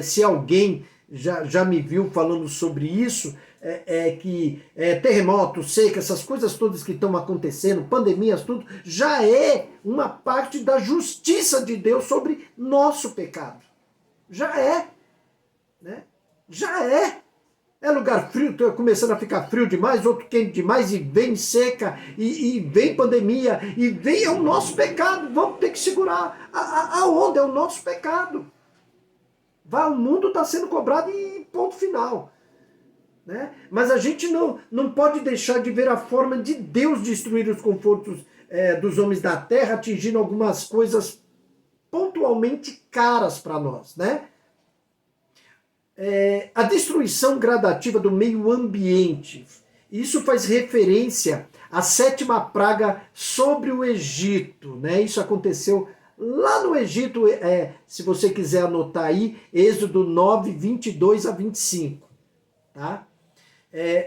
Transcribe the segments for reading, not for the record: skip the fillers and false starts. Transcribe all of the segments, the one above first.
Se alguém já me viu falando sobre isso, que terremoto, seca, essas coisas todas que estão acontecendo, pandemias, tudo, já é uma parte da justiça de Deus sobre nosso pecado. Já é, né? Já é. É lugar frio, começando a ficar frio demais, outro quente demais, e vem seca, e vem pandemia, e vem o nosso pecado. Vamos ter que segurar a onda, é o nosso pecado. O mundo está sendo cobrado e ponto final. Né? Mas a gente não pode deixar de ver a forma de Deus destruir os confortos dos homens da terra, atingindo algumas coisas pontualmente caras para nós. Né? A destruição gradativa do meio ambiente. Isso faz referência à 7ª praga sobre o Egito. Né? Isso aconteceu lá no Egito, se você quiser anotar aí, Êxodo 9, 22 a 25. Tá?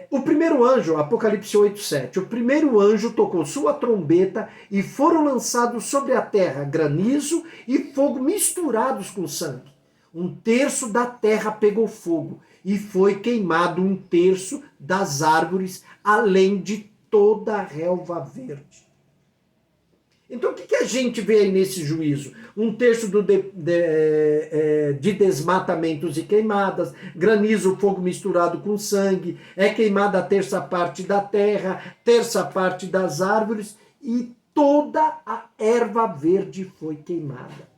O primeiro anjo, Apocalipse 8, 7, o primeiro anjo tocou sua trombeta e foram lançados sobre a terra granizo e fogo misturados com sangue. 1/3 da terra pegou fogo e foi queimado 1/3 das árvores, além de toda a relva verde. Então o que a gente vê aí nesse juízo? 1/3 de desmatamentos e queimadas, granizo, fogo misturado com sangue, é queimada a 1/3 parte da terra, 1/3 parte das árvores e toda a erva verde foi queimada.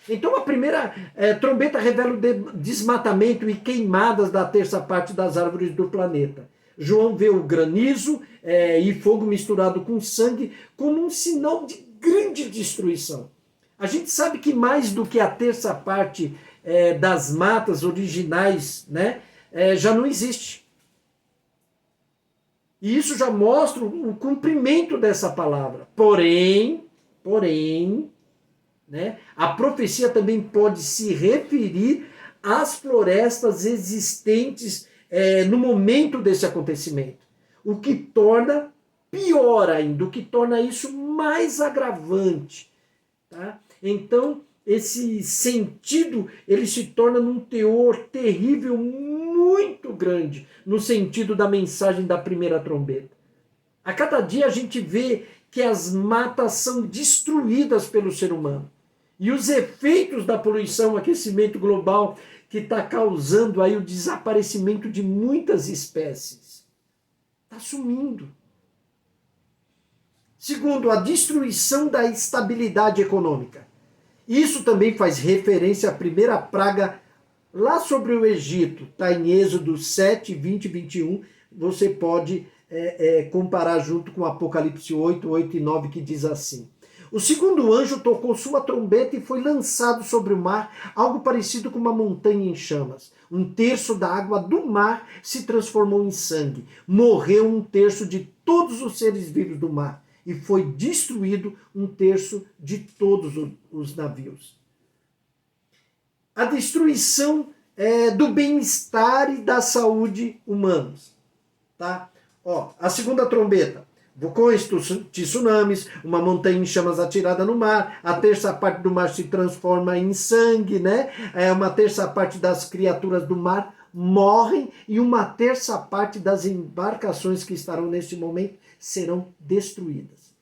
Então a primeira trombeta revela o desmatamento e queimadas da 1/3 parte das árvores do planeta. João vê o granizo e fogo misturado com sangue como um sinal de grande destruição. A gente sabe que mais do que a 1/3 parte das matas originais, né, já não existe. E isso já mostra o cumprimento dessa palavra. Porém, né, a profecia também pode se referir às florestas existentes no momento desse acontecimento. O que torna pior ainda, o que torna isso mais agravante. Tá? Então, esse sentido, ele se torna num teor terrível muito grande, no sentido da mensagem da primeira trombeta. A cada dia a gente vê que as matas são destruídas pelo ser humano. E os efeitos da poluição, aquecimento global, que está causando aí o desaparecimento de muitas espécies. Está sumindo. Segundo, a destruição da estabilidade econômica. Isso também faz referência à primeira praga lá sobre o Egito. Está em Êxodo 7, 20 e 21. Você pode comparar junto com Apocalipse 8, 8 e 9, que diz assim. O segundo anjo tocou sua trombeta e foi lançado sobre o mar, algo parecido com uma montanha em chamas. 1/3 da água do mar se transformou em sangue. Morreu 1/3 de todos os seres vivos do mar. E foi destruído 1/3 de todos os navios. A destruição do bem-estar e da saúde humanos. Tá? A segunda trombeta. Vulcões, tsunamis, uma montanha em chamas atirada no mar, a 1/3 parte do mar se transforma em sangue, né? Uma 1/3 parte das criaturas do mar morrem e 1/3 parte das embarcações que estarão neste momento serão destruídas.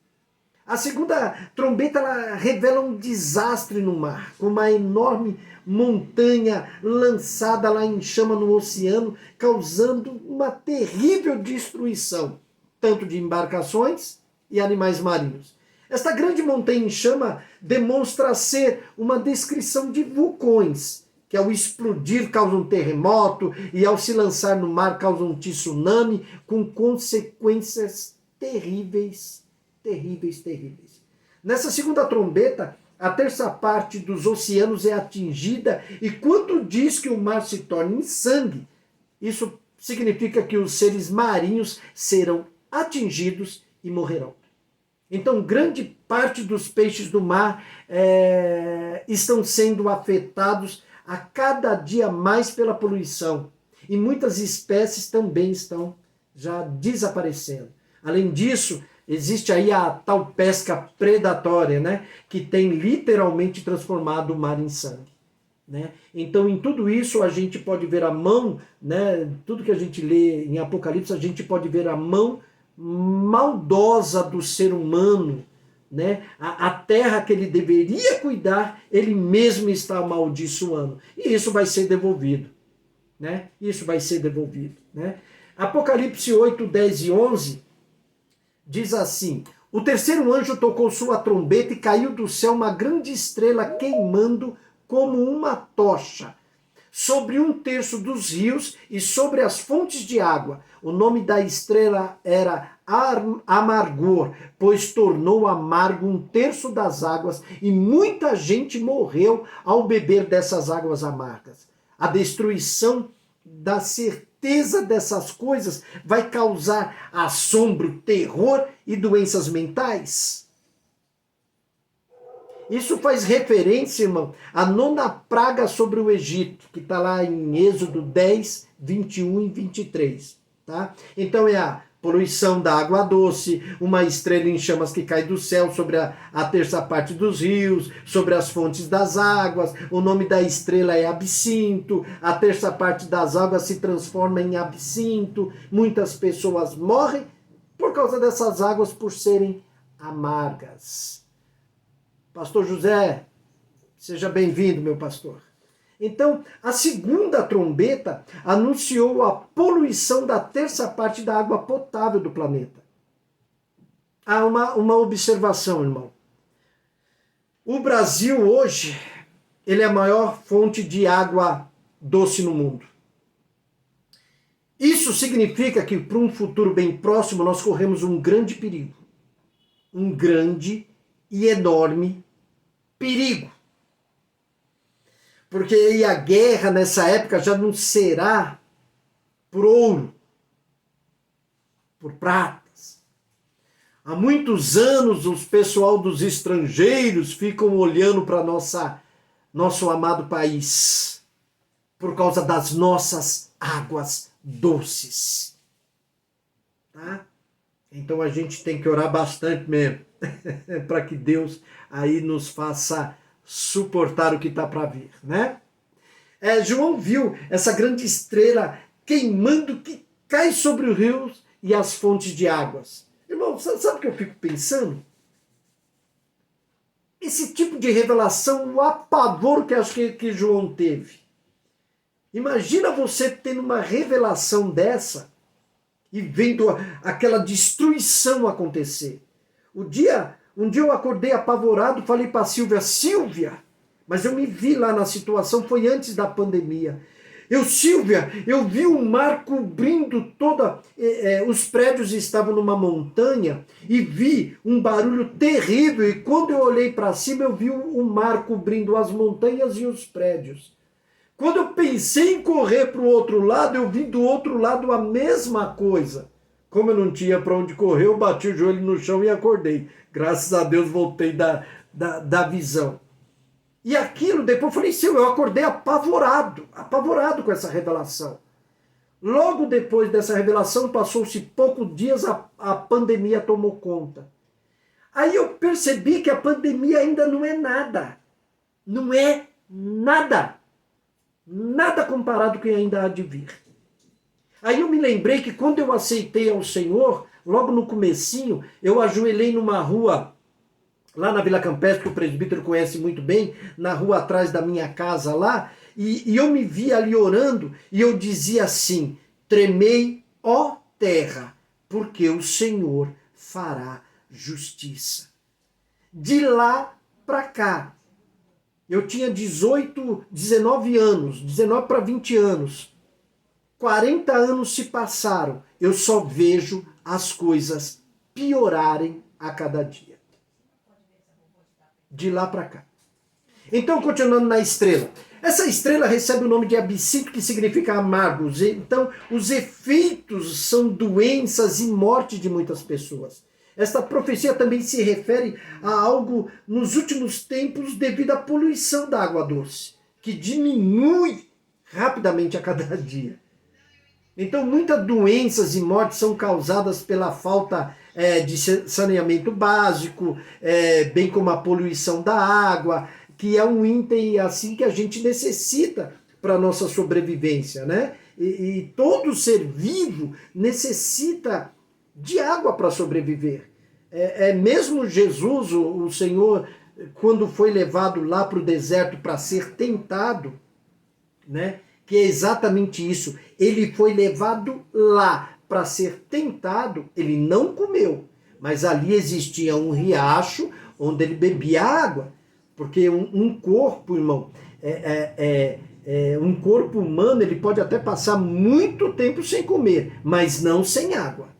A segunda trombeta ela revela um desastre no mar, com uma enorme montanha lançada lá em chama no oceano, causando uma terrível destruição, tanto de embarcações e animais marinhos. Esta grande montanha em chama demonstra ser uma descrição de vulcões, que ao explodir causam um terremoto e ao se lançar no mar causam um tsunami, com consequências terríveis, terríveis, terríveis. Nessa segunda trombeta, a 1/3 parte dos oceanos é atingida e quando diz que o mar se torna em sangue, isso significa que os seres marinhos serão atingidos e morrerão. Então, grande parte dos peixes do mar estão sendo afetados a cada dia mais pela poluição. E muitas espécies também estão já desaparecendo. Além disso, existe aí a tal pesca predatória, né, que tem literalmente transformado o mar em sangue. né? Então, em tudo isso, a gente pode ver a mão, né? Tudo que a gente lê em Apocalipse, a gente pode ver a mão maldosa do ser humano, né? A terra que ele deveria cuidar, ele mesmo está amaldiçoando. E isso vai ser devolvido, né? Isso vai ser devolvido, né? Apocalipse 8, 10 e 11 diz assim: o terceiro anjo tocou sua trombeta e caiu do céu uma grande estrela queimando como uma tocha sobre um terço dos rios e sobre as fontes de água. O nome da estrela era Amargor, pois tornou amargo um terço das águas e muita gente morreu ao beber dessas águas amargas. A destruição da certeza dessas coisas vai causar assombro, terror e doenças mentais. Isso faz referência, irmão, à nona praga sobre o Egito, que está lá em Êxodo 10, 21 e 23. Tá? Então é a poluição da água doce, uma estrela em chamas que cai do céu sobre a terça parte dos rios, sobre as fontes das águas, o nome da estrela é absinto, a terça parte das águas se transforma em absinto, muitas pessoas morrem por causa dessas águas por serem amargas. Pastor José, seja bem-vindo, meu pastor. Então, a segunda trombeta anunciou a poluição da terça parte da água potável do planeta. Há uma observação, irmão. O Brasil hoje, ele é a maior fonte de água doce no mundo. Isso significa que, para um futuro bem próximo, nós corremos um grande perigo. Um grande e enorme perigo. Porque aí a guerra nessa época já não será por ouro, por pratas. Há muitos anos os pessoal dos estrangeiros ficam olhando para nosso amado país por causa das nossas águas doces. Tá? Então a gente tem que orar bastante mesmo, para que Deus aí nos faça suportar o que está para vir, né? João viu essa grande estrela queimando que cai sobre os rios e as fontes de águas. Irmão, sabe o que eu fico pensando? Esse tipo de revelação, o apavoro que acho que João teve. Imagina você tendo uma revelação dessa e vendo aquela destruição acontecer. Um dia eu acordei apavorado, falei para Silvia, mas eu me vi lá na situação, foi antes da pandemia. Silvia, eu vi um mar cobrindo os prédios estavam numa montanha e vi um barulho terrível e quando eu olhei para cima eu vi um mar cobrindo as montanhas e os prédios. Quando eu pensei em correr para o outro lado, eu vi do outro lado a mesma coisa. Como eu não tinha para onde correr, eu bati o joelho no chão e acordei. Graças a Deus voltei da visão. E aquilo, depois eu falei, eu acordei apavorado com essa revelação. Logo depois dessa revelação, passou-se poucos dias, a pandemia tomou conta. Aí eu percebi que a pandemia ainda não é nada. Não é nada. Nada comparado com o que ainda há de vir. Aí eu me lembrei que quando eu aceitei ao Senhor, logo no comecinho, eu ajoelhei numa rua, lá na Vila Campestre, que o presbítero conhece muito bem, na rua atrás da minha casa lá, e eu me vi ali orando, e eu dizia assim, tremei, ó terra, porque o Senhor fará justiça. De lá para cá, eu tinha 19 anos, 19 para 20 anos. 40 anos se passaram, eu só vejo as coisas piorarem a cada dia. De lá para cá. Então, continuando na estrela. Essa estrela recebe o nome de absinto, que significa amargos. Então, os efeitos são doenças e morte de muitas pessoas. Esta profecia também se refere a algo nos últimos tempos devido à poluição da água doce, que diminui rapidamente a cada dia. Então, muitas doenças e mortes são causadas pela falta de saneamento básico, bem como a poluição da água, que é um item assim que a gente necessita para a nossa sobrevivência, né? E todo ser vivo necessita de água para sobreviver. Mesmo Jesus, o Senhor, quando foi levado lá para o deserto para ser tentado, né? Que é exatamente isso. Ele foi levado lá para ser tentado, ele não comeu, mas ali existia um riacho onde ele bebia água, porque um corpo, irmão, um corpo humano, ele pode até passar muito tempo sem comer, mas não sem água.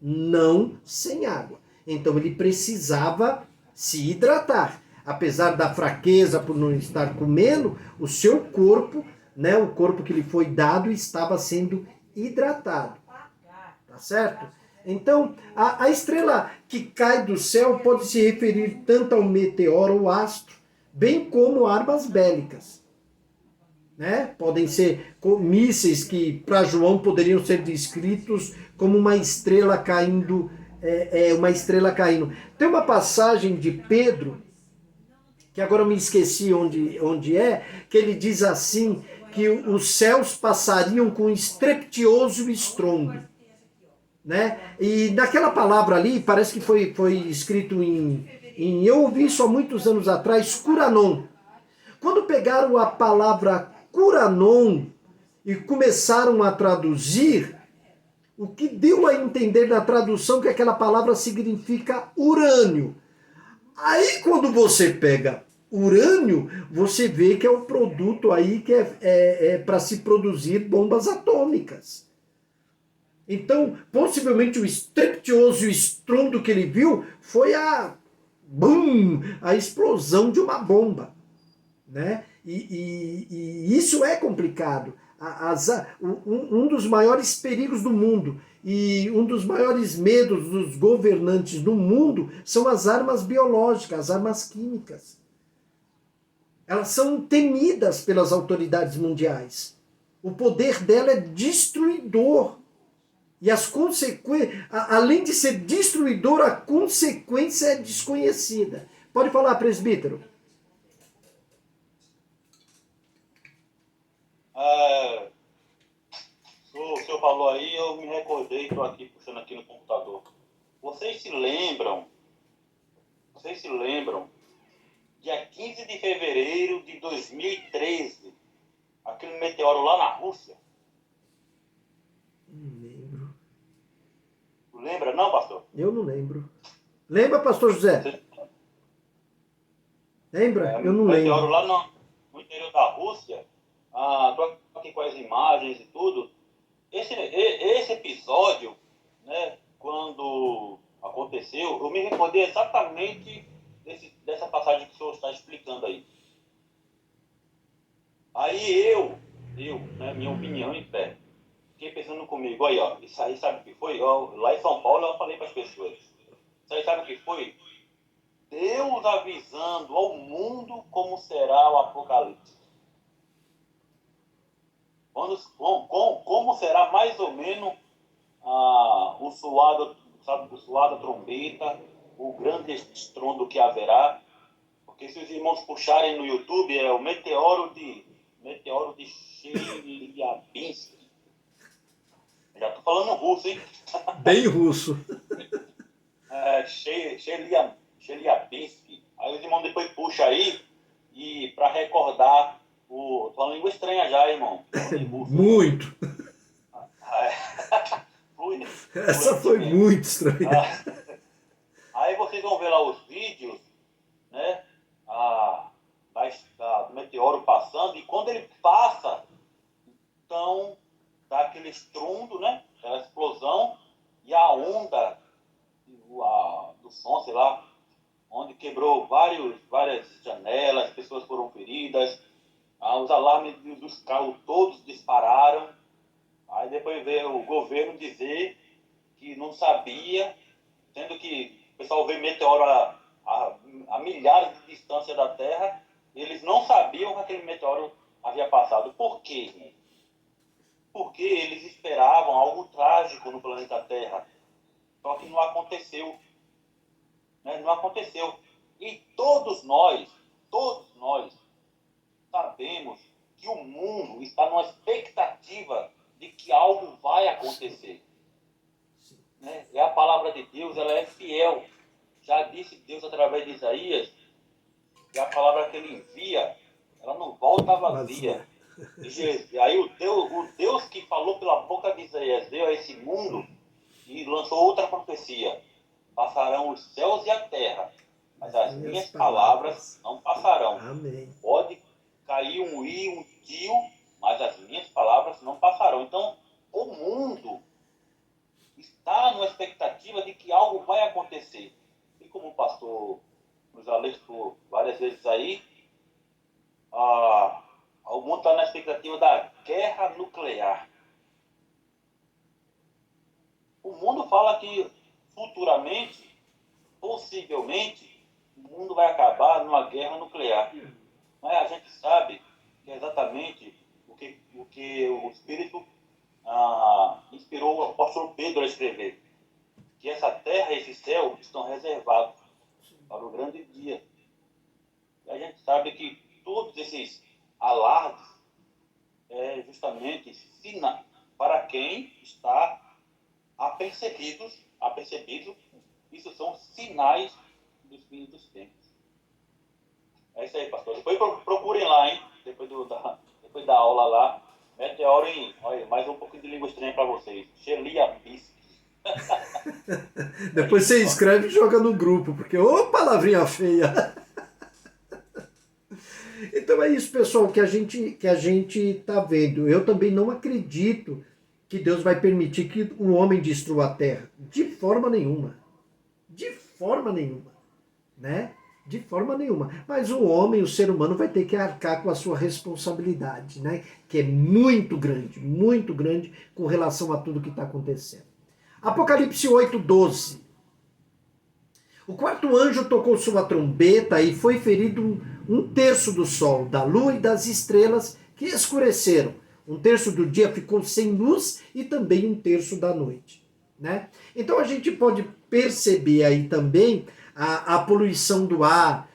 Não sem água. Então ele precisava se hidratar. Apesar da fraqueza por não estar comendo, o seu corpo, né, o corpo que lhe foi dado, estava sendo hidratado. Tá certo? Então, a estrela que cai do céu pode se referir tanto ao meteoro ou astro, bem como armas bélicas. Né? Podem ser mísseis que para João poderiam ser descritos como uma estrela caindo, uma estrela caindo. Tem uma passagem de Pedro, que agora eu me esqueci onde é, que ele diz assim, que os céus passariam com estrepitoso estrondo. Né? E naquela palavra ali, parece que foi escrito eu ouvi isso há muitos anos atrás, curanon. Quando pegaram a palavra curanon e começaram a traduzir, o que deu a entender na tradução que aquela palavra significa urânio. Aí quando você pega urânio, você vê que é um produto aí que é para se produzir bombas atômicas. Então, possivelmente o estrepitoso estrondo que ele viu foi a explosão de uma bomba. Né? E isso é complicado. Um dos maiores perigos do mundo e um dos maiores medos dos governantes do mundo são as armas biológicas, as armas químicas. Elas são temidas pelas autoridades mundiais. O poder dela é destruidor. E as consequências, além de ser destruidor, a consequência é desconhecida. Pode falar, presbítero. O senhor falou aí, eu me recordei, estou aqui puxando aqui no computador. Vocês se lembram, dia 15 de fevereiro de 2013, aquele meteoro lá na Rússia? Não lembro. Lembra não, pastor? Eu não lembro. Lembra, pastor José? Lembra? Eu não lembro. Meteoro lá no interior da Rússia. Estou aqui com as imagens e tudo. Esse episódio, né, quando aconteceu, eu me recordei exatamente dessa passagem que o senhor está explicando aí. Aí né, minha opinião em pé, fiquei pensando comigo, aí, ó, isso aí sabe o que foi? Lá em São Paulo eu falei para as pessoas, isso aí sabe o que foi? Deus avisando ao mundo como será o Apocalipse. Como será mais ou menos o suado trombeta, o grande estrondo que haverá. Porque se os irmãos puxarem no YouTube, é o meteoro de Chelyabinsk. Já estou falando russo, hein? Bem russo. Chelyabinsk. Aí os irmãos depois puxam aí, e para recordar tô falando língua estranha já, irmão. Muito. Essa foi mesmo. muito estranha. Aí vocês vão ver lá os vídeos, né? Do meteoro passando, e quando ele passa, então dá aquele estrondo, né? Aquela explosão, e a onda do som, sei lá, onde quebrou várias janelas, pessoas foram feridas, os alarmes dos carros todos dispararam. Aí depois veio o governo dizer que não sabia, sendo que o pessoal vê meteoro a milhares de distância da Terra, eles não sabiam que aquele meteoro havia passado. Por quê? Porque eles esperavam algo trágico no planeta Terra. Só que não aconteceu. Né? Não aconteceu. E todos nós todos nós sabemos que o mundo está numa expectativa de que algo vai acontecer. Né? E a palavra de Deus, ela é fiel. Já disse Deus através de Isaías, que a palavra que ele envia, ela não volta vazia. E aí o Deus que falou pela boca de Isaías veio a esse mundo e lançou outra profecia. Passarão os céus e a terra, mas as minhas palavras não passarão. Amém. Pode cair um rio, um tio, mas as minhas palavras não passarão. Então, o mundo está numa expectativa de que algo vai acontecer. E como o pastor nos alertou várias vezes aí, o mundo está na expectativa da guerra nuclear. O mundo fala que futuramente, possivelmente, o mundo vai acabar numa guerra nuclear. Mas a gente sabe que é exatamente o que o Espírito inspirou o apóstolo Pedro a escrever. Que essa terra e esse céu estão reservados para o grande dia. E a gente sabe que todos esses alardes é justamente sinal para quem está apercebido, isso são sinais dos fins dos tempos. É isso aí, pastor. Depois procurem lá, hein? Depois da aula lá, meteoro em, olha, mais um pouquinho de língua estranha para vocês. Cheliabisque. Depois você escreve e joga no grupo, porque ô palavrinha feia. Então é isso, pessoal, que a gente tá vendo. Eu também não acredito que Deus vai permitir que o homem destrua a terra. De forma nenhuma. De forma nenhuma. Né? De forma nenhuma. Mas o homem, o ser humano, vai ter que arcar com a sua responsabilidade, né? Que é muito grande com relação a tudo que está acontecendo. Apocalipse 8:12. O quarto anjo tocou sua trombeta e foi ferido um terço do sol, da lua e das estrelas que escureceram. Um terço do dia ficou sem luz e também um terço da noite. Né? Então a gente pode perceber aí também a poluição do ar,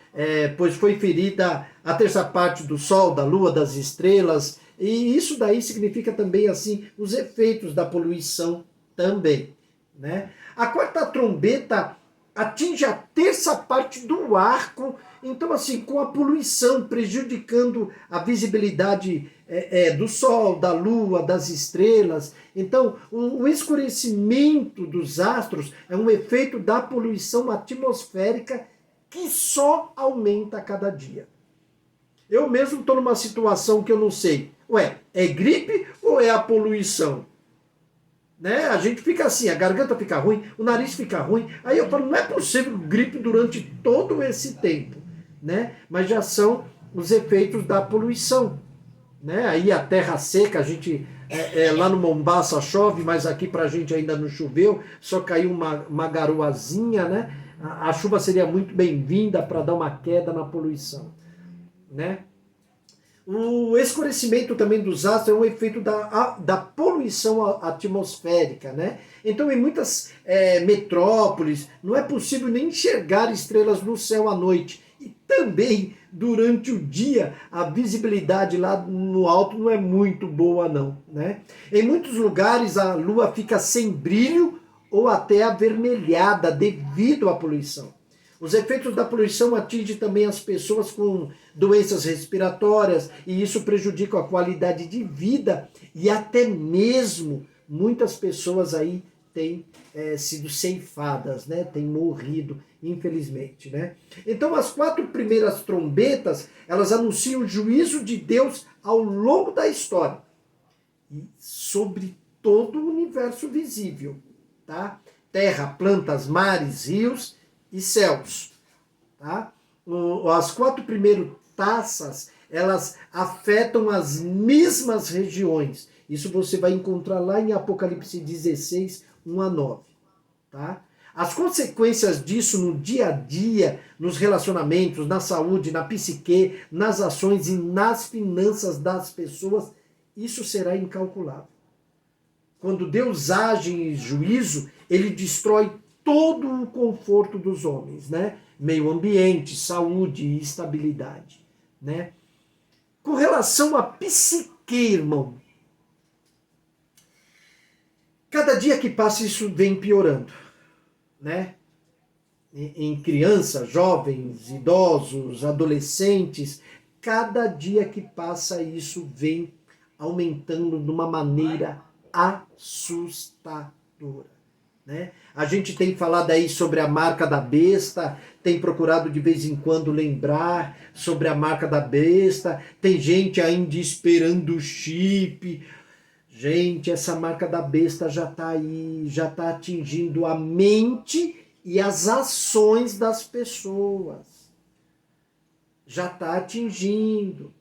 pois foi ferida a terça parte do sol, da lua, das estrelas, e isso daí significa também assim os efeitos da poluição também. Né? A quarta trombeta atinge a terça parte do arco, então assim, com a poluição prejudicando a visibilidade do sol, da lua, das estrelas. Então, o escurecimento dos astros é um efeito da poluição atmosférica que só aumenta a cada dia. Eu mesmo estou numa situação que eu não sei, é gripe ou é a poluição? Né? A gente fica assim, a garganta fica ruim, o nariz fica ruim. Aí eu falo, não é possível gripe durante todo esse tempo. Né? Mas já são os efeitos da poluição. Né? Aí a terra seca, a gente lá no Mombasa chove, mas aqui pra gente ainda não choveu, só caiu uma garoazinha. Né? A chuva seria muito bem-vinda para dar uma queda na poluição. Né? O escurecimento também dos astros é um efeito da poluição atmosférica, né? Então, em muitas metrópoles, não é possível nem enxergar estrelas no céu à noite. E também, durante o dia, a visibilidade lá no alto não é muito boa, não, né? Em muitos lugares, a lua fica sem brilho ou até avermelhada devido à poluição. Os efeitos da poluição atingem também as pessoas com doenças respiratórias e isso prejudica a qualidade de vida e até mesmo muitas pessoas aí têm sido ceifadas, né? Têm morrido, infelizmente, né? Então as 4 primeiras trombetas, elas anunciam o juízo de Deus ao longo da história e sobre todo o universo visível, tá? Terra, plantas, mares, rios e céus. Tá? As 4 primeiras taças, elas afetam as mesmas regiões. Isso você vai encontrar lá em Apocalipse 16, 1-9. Tá? As consequências disso no dia a dia, nos relacionamentos, na saúde, na psique, nas ações e nas finanças das pessoas, isso será incalculável. Quando Deus age em juízo, ele destrói todo o conforto dos homens, né? Meio ambiente, saúde e estabilidade, né? Com relação à psique, irmão, cada dia que passa isso vem piorando, né? Em crianças, jovens, idosos, adolescentes, cada dia que passa isso vem aumentando de uma maneira assustadora, né? A gente tem falado aí sobre a marca da besta, tem procurado de vez em quando lembrar sobre a marca da besta, tem gente ainda esperando o chip. Gente, essa marca da besta já está aí, já está atingindo a mente e as ações das pessoas. Já está atingindo.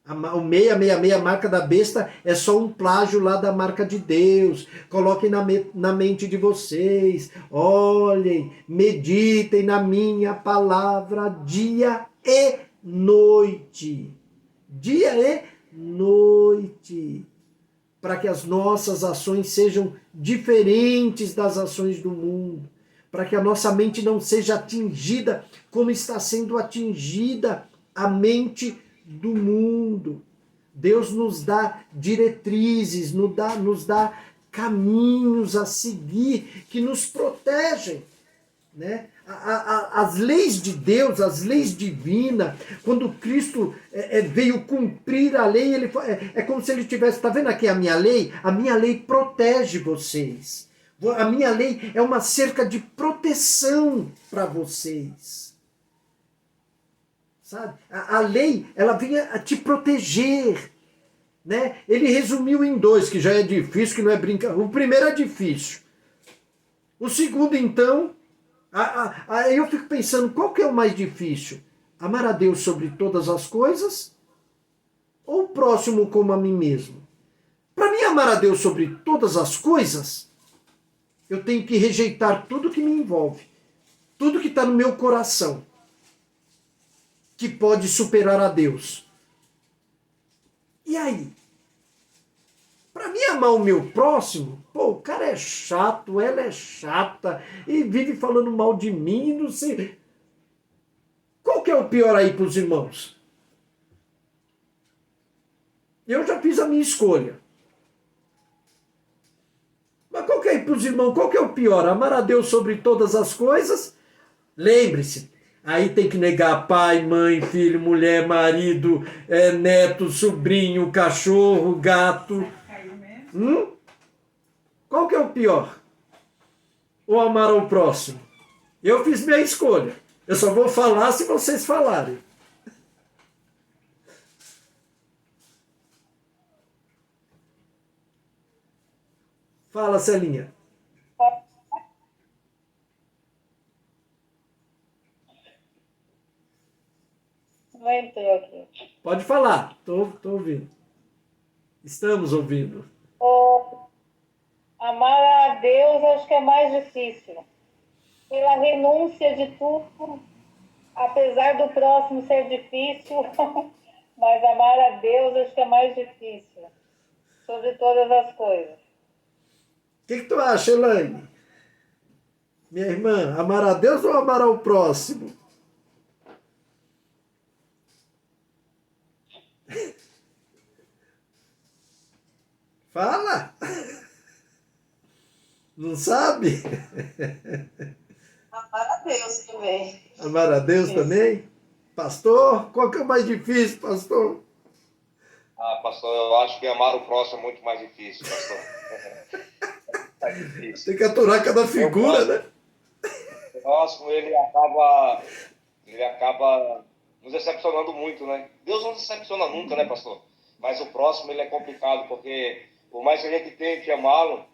O 666, a marca da besta, é só um plágio lá da marca de Deus. Coloquem na mente de vocês. Olhem, meditem na minha palavra dia e noite. Dia e noite. Para que as nossas ações sejam diferentes das ações do mundo. Para que a nossa mente não seja atingida como está sendo atingida a mente do mundo. Deus nos dá diretrizes, nos dá caminhos a seguir que nos protegem, né? As leis de Deus, as leis divinas, quando Cristo veio cumprir a lei, é como se ele tivesse, está vendo aqui a minha lei? A minha lei protege vocês. A minha lei é uma cerca de proteção para vocês. Sabe? A lei, ela vinha a te proteger, né? Ele resumiu em dois, que já é difícil, que não é brincadeira. O primeiro é difícil. O segundo, então, aí eu fico pensando, qual que é o mais difícil? Amar a Deus sobre todas as coisas ou o próximo como a mim mesmo? Para mim, amar a Deus sobre todas as coisas, eu tenho que rejeitar tudo que me envolve, tudo que está no meu coração, que pode superar a Deus. E aí? Para mim amar o meu próximo, pô, o cara é chato, ela é chata, e vive falando mal de mim, não sei. Qual que é o pior aí para os irmãos? Eu já fiz a minha escolha. Mas qual que é aí para os irmãos? Qual que é o pior? Amar a Deus sobre todas as coisas? Lembre-se, aí tem que negar pai, mãe, filho, mulher, marido, neto, sobrinho, cachorro, gato. Qual que é o pior? Ou amar ao próximo? Eu fiz minha escolha. Eu só vou falar se vocês falarem. Fala, Celinha. Não entrou aqui. Pode falar. Tô ouvindo. Estamos ouvindo. Amar a Deus acho que é mais difícil. Pela renúncia de tudo, apesar do próximo ser difícil, mas amar a Deus acho que é mais difícil. Sobre todas as coisas. O que tu acha, Elaine? Minha irmã, amar a Deus ou amar ao próximo? Fala! Não sabe? Amar a Deus também. Amar a Deus também? Pastor, qual que é o mais difícil, pastor? Pastor, eu acho que amar o próximo é muito mais difícil, pastor. É difícil. Tem que aturar cada figura, né? O próximo, ele acaba nos decepcionando muito, né? Deus não decepciona nunca, né, pastor? Mas o próximo, ele é complicado, porque por mais que a gente tente amá-lo,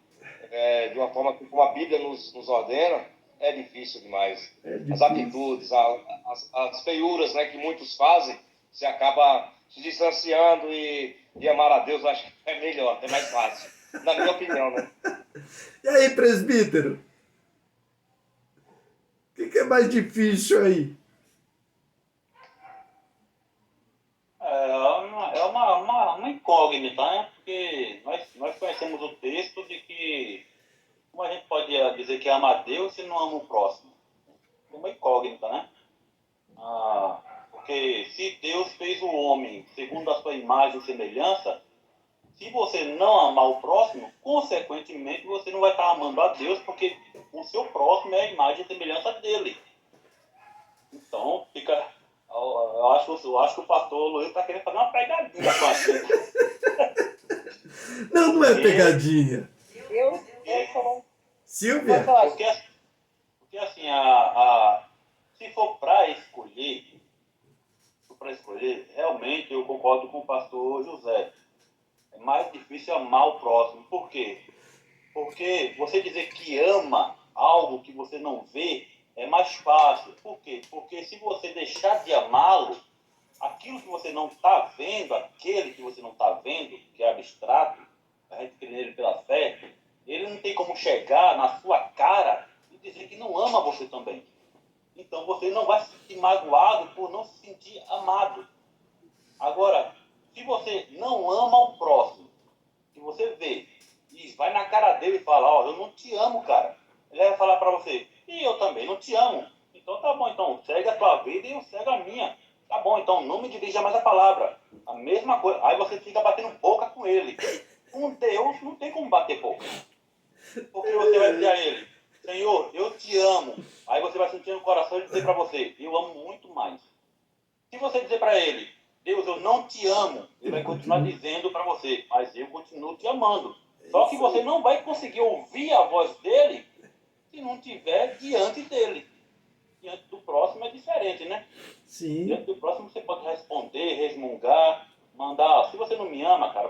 de uma forma como a Bíblia nos ordena, é difícil demais. É difícil. As atitudes, as feiuras, né, que muitos fazem, você acaba se distanciando e amar a Deus, eu acho que é melhor, é mais fácil. Na minha opinião, né? E aí, presbítero? O que é mais difícil aí? É uma incógnita, né? Porque nós conhecemos o texto de que, como a gente pode dizer que ama a Deus não ama o próximo? É uma incógnita, né? Porque se Deus fez o homem segundo a sua imagem e semelhança, se você não amar o próximo, consequentemente você não vai estar amando a Deus, porque o seu próximo é a imagem e semelhança dele. Então, fica. Eu acho que o pastor Luiz está querendo fazer uma pegadinha com a gente. Não, não é pegadinha. Eu sou. Pode Silvia? falar. Porque assim, se for para escolher, realmente eu concordo com o pastor José. É mais difícil amar o próximo. Por quê? Porque você dizer que ama algo que você não vê é mais fácil. Por quê? Porque se você deixar de amá-lo, aquilo que você não está vendo, aquele que você não está vendo, que é abstrato, a gente crê nele pela fé, ele não tem como chegar na sua cara e dizer que não ama você também. Então você não vai se sentir magoado por não se sentir amado. Agora, se você não ama o próximo, que você vê e vai na cara dele e fala, ó, eu não te amo, cara. Ele vai falar pra você, e eu também não te amo. Então tá bom, então segue a tua vida e eu segue a minha. Tá bom, então não me dirija mais a palavra. A mesma coisa. Aí você fica batendo boca com ele. Com Deus não tem como bater boca. Porque você vai dizer a ele, Senhor, eu te amo. Aí você vai sentir no coração e dizer pra você, eu amo muito mais. Se você dizer para ele, Deus, eu não te amo, ele vai continuar dizendo para você, mas eu continuo te amando. Só que você não vai conseguir ouvir a voz dele se não estiver diante dele. Diante do próximo é diferente, né? Sim. Diante do próximo você pode responder, resmungar, mandar, se você não me ama, cara,